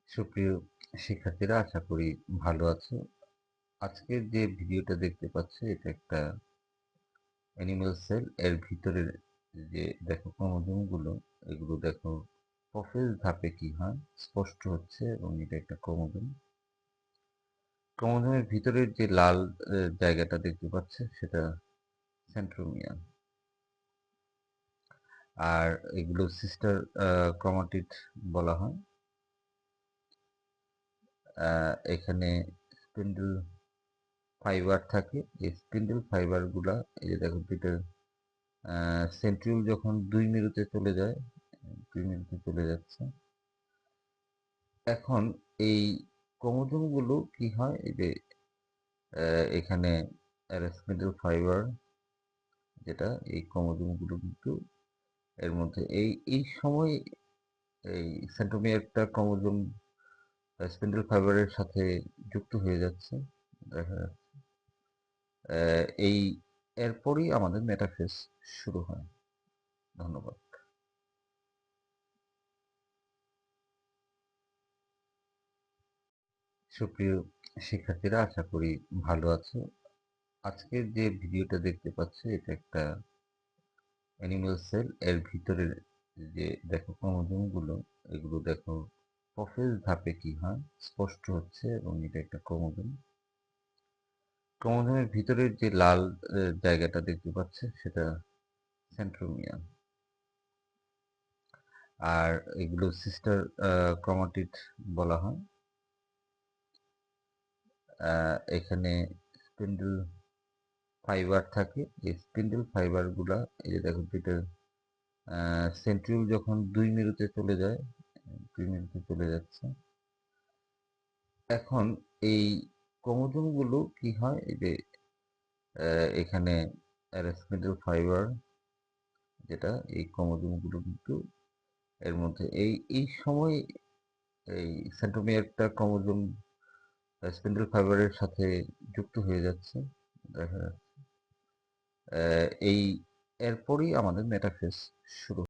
সুপ্রিয় শিক্ষার্থীরা, আশা করি ভালো আছো। আজকের যে ভিডিওটা দেখতে পাচ্ছ, এটা একটা অ্যানিমাল সেল। এর ভিতরে যে দেখো ক্রোমোজোমগুলো, এগুলো দেখো প্রোফেজ ধাপে কি হয় স্পষ্ট হচ্ছে, এবং এটা একটা ক্রোমোজোম। ক্রোমোজোমের ভিতরের যে লাল জায়গাটা দেখতে পাচ্ছ, সেটা সেন্ট্রোমিয়ার। আর এগুলো সিস্টার ক্রোমাটিড বলা হয়। এখানে স্পিন্ডল ফাইবার থাকে। এই স্পিন্ডল ফাইবার গুলা, এই যে দেখো দুটো সেন্ট্রিওল যখন 2 মেরুতে চলে যায়, 2 মেরুতে চলে যাচ্ছে। এখন এই ক্রোমোজোম গুলো কি হয়, এই যে এখানে স্পিন্ডল ফাইবার, যেটা এই ক্রোমোজোম গুলো কিন্তু এর মধ্যে এই এই সময় এই সেন্ট্রোমিয়ারটা ক্রোমোজোম স্পিন্ডল ফাইবারের সাথে যুক্ত হয়ে যাচ্ছে, দেখা যাচ্ছে। এই এরপরই আমাদের মেটাফেজ শুরু হয়। ধন্যবাদ। সুপ্রিয় শিক্ষার্থীরা, আশা করি ভালো আছো। আজকের যে ভিডিওটা দেখতে পাচ্ছ, এটা একটা অ্যানিমাল সেল। এর ভিতরে যে দেখো ক্রোমোজোমগুলো, এগুলো দেখো প্রোফেজ ধাপে কি হয় স্পষ্ট হচ্ছে, এবং এটা একটা ক্রোমোজোম। ক্রোমোজোমের ভিতরের যে লাল জায়গাটা দেখতে পাচ্ছ, সেটা সেন্ট্রোমিয়ার। আর এগুলো সিস্টার ক্রোমাটিড বলা হয়। এখানে স্পিন্ডল ফাইবার থাকে। এই স্পিন্ডল ফাইবার গুলা, এই যে দেখো দুটো সেন্ট্রিওল যখন 2 মেরুতে চলে যায়, 2 মেরুতে চলে যাচ্ছে। এখন এই ক্রোমোজোম গুলো কি হয়, এই যে এখানে স্পিন্ডল ফাইবার, যেটা এই ক্রোমোজোম গুলো কিন্তু এর মধ্যে এই এই সময় এই সেন্ট্রোমিয়ারটা ক্রোমোজোম স্পিন্ডল ফাইবারের সাথে যুক্ত হয়ে যাচ্ছে, দেখা যাচ্ছে। এই এরপরই আমাদের মেটাফেজ শুরু।